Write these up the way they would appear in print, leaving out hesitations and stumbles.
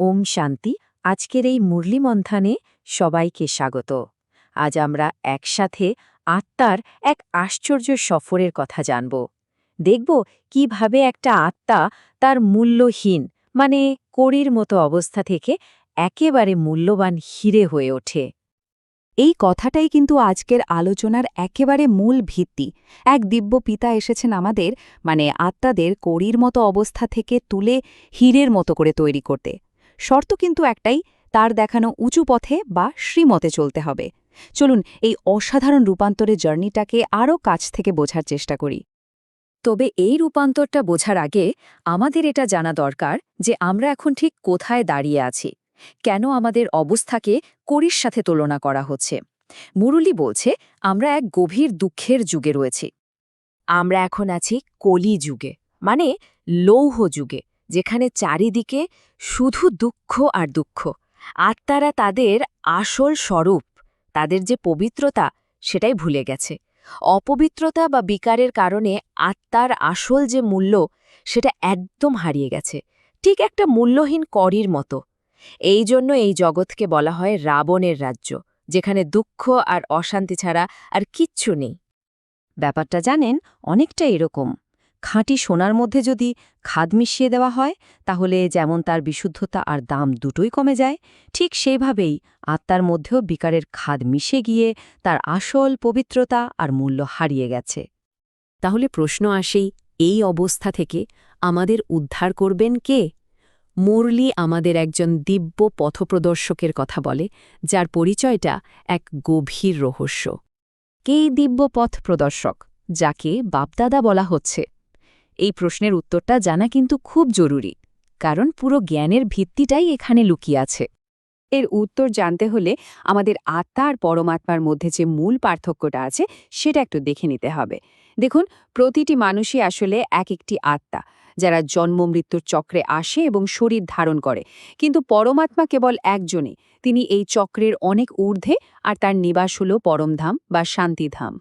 ওম শান্তি। আজকের এই মুরলী মন্থানে সবাইকে স্বাগত। আজ আমরা একসাথে আত্মার এক আশ্চর্য সফরের কথা জানব। দেখব কিভাবে একটা আত্মা তার মূল্যহীন কড়ির মতো অবস্থা থেকে একেবারে মূল্যবান হীরে হয়ে ওঠে। এই কথাটাই কিন্তু আজকের আলোচনার একেবারে মূল ভিত্তি। এক দিব্য পিতা এসেছেন আমাদের আত্মাদের কড়ির মতো অবস্থা থেকে তুলে হীরের মতো করে তৈরি করতে। শর্ত কিন্তু একটাই, তার দেখানো উঁচু পথে বা শ্রীমতে চলতে হবে। চলুন এই অসাধারণ রূপান্তরের জার্নিটাকে আরও কাছ থেকে বোঝার চেষ্টা করি। তবে এই রূপান্তরটা বোঝার আগে আমাদের এটা জানা দরকার যে আমরা এখন ঠিক কোথায় দাঁড়িয়ে আছি, কেন আমাদের অবস্থাকে কড়ির সাথে তুলনা করা হচ্ছে। মুরলী বলছে আমরা এক গভীর দুঃখের যুগে রয়েছি। আমরা এখন আছি কলি যুগে, লৌহ যুগে, যেখানে চারিদিকে শুধু দুঃখ আর দুঃখ। আত্মারা তাদের আসল স্বরূপ, তাদের যে পবিত্রতা, সেটাই ভুলে গেছে। অপবিত্রতা বা বিকারের কারণে আত্মার আসল যে মূল্য, সেটা একদম হারিয়ে গেছে, ঠিক একটা মূল্যহীন কড়ির মতো। এই জন্য এই জগৎকে বলা হয় রাবণের রাজ্য, যেখানে দুঃখ আর অশান্তি ছাড়া আর কিচ্ছু নেই। ব্যাপারটা জানেন, অনেকটা এরকম। খাঁটি সোনার মধ্যে যদি খাদ মিশিয়ে দেওয়া হয়, তাহলে যেমন তার বিশুদ্ধতা আর দাম দুটোই কমে যায়, ঠিক সেইভাবেই আত্মার মধ্যেও বিকারের খাদ মিশে গিয়ে তার আসল পবিত্রতা আর মূল্য হারিয়ে গেছে। তাহলে প্রশ্ন আসেই, এই অবস্থা থেকে আমাদের উদ্ধার করবেন কে? মুরলী আমাদের একজন দিব্য পথপ্রদর্শকের কথা বলে, যার পরিচয়টা এক গভীর রহস্য। কে দিব্য পথ প্রদর্শক, যাকে বাপদাদা বলা হচ্ছে? এই প্রশ্নের উত্তরটা জানা কিন্তু খুব জরুরি, কারণ পুরো জ্ঞানের ভিত্তিটাই এখানে লুকিয়ে আছে। এর উত্তর জানতে হলে আমাদের আত্মা আর পরমাত্মার মধ্যে যে মূল পার্থক্যটা আছে সেটা একটু দেখে নিতে হবে। দেখুন, প্রতিটি মানুষই আসলে এক একটি আত্মা, যারা জন্ম মৃত্যুর চক্রে আসে এবং শরীর ধারণ করে। কিন্তু পরমাত্মা কেবল একজনই, তিনি এই চক্রের অনেক ঊর্ধ্বে, আর তার নিবাস হল পরমধাম বা শান্তিধাম।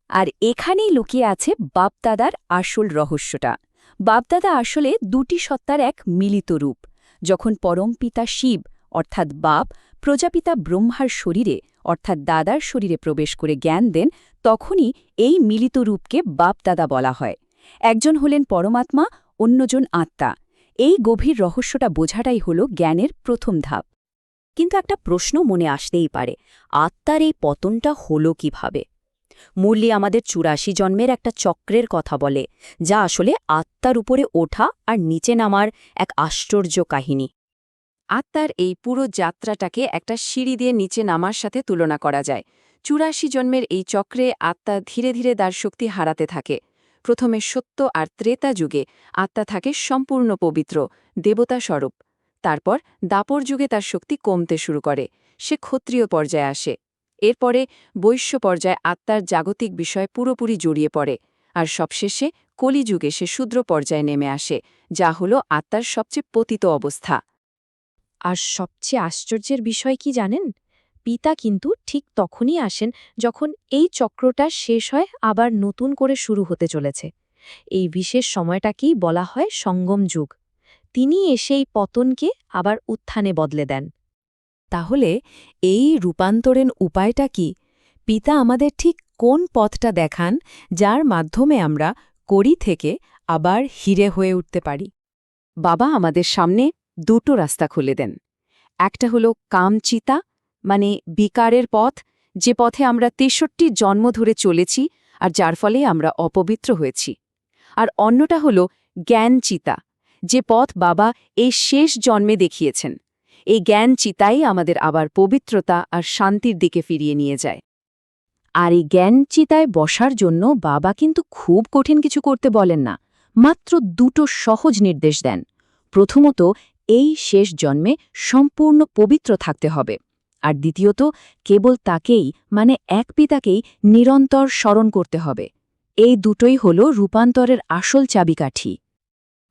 আর এখানেই লুকিয়ে আছে বাপদাদার আসল রহস্যটা। বাপদাদা আসলে দুটি সত্তার এক মিলিত রূপ। যখন পরমপিতা শিব অর্থাৎ বাপ প্রজাপিতা ব্রহ্মার শরীরে অর্থাৎ দাদার শরীরে প্রবেশ করে জ্ঞান দেন, তখনই এই মিলিত রূপকে বাপদাদা বলা হয়। একজন হলেন পরমাত্মা, অন্যজন আত্মা। এই গভীর রহস্যটা বোঝাটাই হল জ্ঞানের প্রথম ধাপ। কিন্তু একটা প্রশ্ন মনে আসতেই পারে, আত্মার এই পতনটা হল কিভাবে? মুরলী আমাদের ৮৪ জন্মের একটা চক্রের কথা বলে, যা আসলে আত্মার উপরে ওঠা আর নিচে নামার এক আশ্চর্য কাহিনী। আত্মার এই পুরো যাত্রাটাকে একটা সিঁড়ি দিয়ে নিচে নামার সাথে তুলনা করা যায়। ৮৪ জন্মের এই চক্রে আত্মা ধীরে ধীরে তার শক্তি হারাতে থাকে। প্রথমে সত্য আর ত্রেতা যুগে আত্মা থাকে সম্পূর্ণ পবিত্র, দেবতা স্বরূপ। তারপর দাপর যুগে তার শক্তি কমতে শুরু করে, সে ক্ষত্রিয় পর্যায়ে আসে। এরপরে বৈশ্য পর্যায়ে আত্মার জাগতিক বিষয় পুরোপুরি জড়িয়ে পড়ে, আর সবশেষে কলিযুগে সে শূদ্র পর্যায়ে নেমে আসে, যা হল আত্মার সবচেয়ে পতিত অবস্থা। আর সবচেয়ে আশ্চর্যের বিষয় কি জানেন? পিতা কিন্তু ঠিক তখনই আসেন যখন এই চক্রটা শেষ হয়, আবার নতুন করে শুরু হতে চলেছে। এই বিশেষ সময়টাকেই বলা হয় সঙ্গম যুগ। তিনি এসে এই পতনকে আবার উত্থানে বদলে দেন। তাহলে এই রূপান্তরের উপায়টা কি? পিতা আমাদের ঠিক কোন পথটা দেখান, যার মাধ্যমে আমরা কড়ি থেকে আবার হীরে হয়ে উঠতে পারি? বাবা আমাদের সামনে দুটো রাস্তা খুলে দেন। একটা হলো কামচিতা, বিকারের পথ, যে পথে আমরা ৬৩ জন্ম ধরে চলেছি আর যার ফলে আমরা অপবিত্র হয়েছি। আর অন্যটা হলো জ্ঞানচিতা, যে পথ বাবা এই শেষ জন্মে দেখিয়েছেন। এই জ্ঞানচিতাই আমাদের আবার পবিত্রতা আর শান্তির দিকে ফিরিয়ে নিয়ে যায়। আর এই জ্ঞানচিতায় বসার জন্য বাবা কিন্তু খুব কঠিন কিছু করতে বলেন না, মাত্র দুটো সহজ নির্দেশ দেন। প্রথমত, এই শেষ জন্মে সম্পূর্ণ পবিত্র থাকতে হবে। আর দ্বিতীয়ত, কেবল তাকেই এক পিতাকেই নিরন্তর স্মরণ করতে হবে। এই দুটোই হল রূপান্তরের আসল চাবিকাঠি।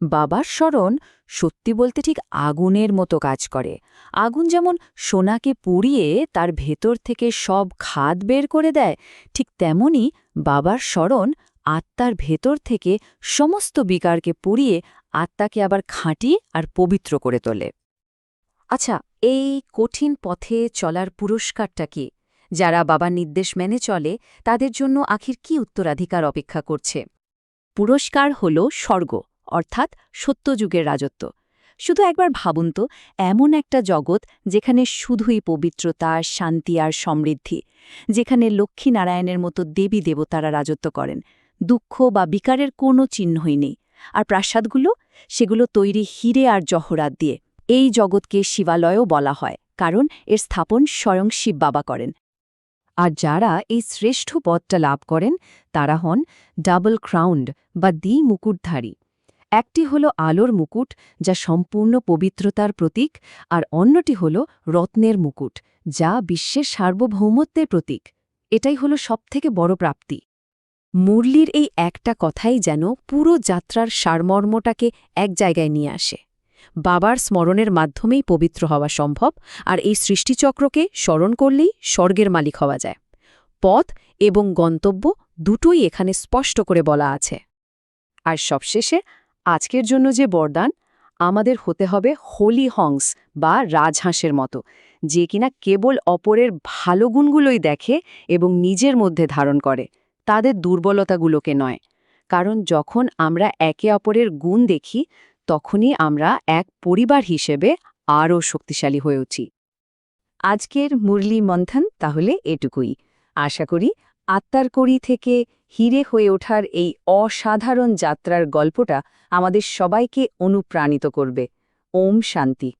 বাবার স্মরণ সত্যি বলতে ঠিক আগুনের মতো কাজ করে। আগুন যেমন সোনাকে পুড়িয়ে তার ভেতর থেকে সব খাদ বের করে দেয়, ঠিক তেমনি বাবার স্মরণ আত্মার ভেতর থেকে সমস্ত বিকারকে পুড়িয়ে আত্মাকে আবার খাঁটি আর পবিত্র করে তোলে। আচ্ছা, এই কঠিন পথে চলার পুরস্কারটা কি? যারা বাবার নির্দেশ মেনে চলে তাদের জন্য আখির কি উত্তরাধিকার অপেক্ষা করছে? পুরস্কার হল স্বর্গ, অর্থাৎ সত্যযুগের রাজত্ব। শুধু একবার ভাবুন তো, এমন একটা জগৎ যেখানে শুধুই পবিত্রতা, শান্তি আর সমৃদ্ধি, যেখানে লক্ষ্মীনারায়ণের মতো দেবী দেবতারা রাজত্ব করেন, দুঃখ বা বিকারের কোনো চিহ্নই নেই। আর প্রাসাদগুলো, সেগুলো তৈরি হীরে আর জহরাত দিয়ে। এই জগৎকে শিবালয়ও বলা হয়, কারণ এর স্থাপন স্বয়ং শিব বাবা করেন। আর যারা এই শ্রেষ্ঠ পদটা লাভ করেন তারা হন ডাবল ক্রাউন্ড বা মুকুটধারী। একটি হল আলোর মুকুট, যা সম্পূর্ণ পবিত্রতার প্রতীক, আর অন্যটি হল রত্নের মুকুট, যা বিশ্বের সার্বভৌমত্বের প্রতীক। এটাই হল সবথেকে বড় প্রাপ্তি। মুরলির এই একটা কথাই যেন পুরো যাত্রার সারমর্মটাকে এক জায়গায় নিয়ে আসে। বাবার স্মরণের মাধ্যমেই পবিত্র হওয়া সম্ভব, আর এই সৃষ্টিচক্রকে স্মরণ করলেই স্বর্গের মালিক হওয়া যায়। পথ এবং গন্তব্য দুটোই এখানে স্পষ্ট করে বলা আছে। আর সবশেষে আজকের জন্য যে বরদান, আমাদের হতে হবে হোলি হংস বা রাজহাঁসের মতো, যে কিনা কেবল অপরের ভালো গুণগুলোই দেখে এবং নিজের মধ্যে ধারণ করে, তাদের দুর্বলতাগুলোকে নয়। কারণ যখন আমরা একে অপরের গুণ দেখি, তখনই আমরা এক পরিবার হিসেবে আরও শক্তিশালী হয়ে উঠি। আজকের মুরলি মন্থন তাহলে এটুকুই। আশা করি আত্মার কড়ি থেকে হিরে হয়ে ওঠার এই অসাধারণ যাত্রার গল্পটা আমাদের সবাইকে অনুপ্রাণিত করবে। ওম শান্তি।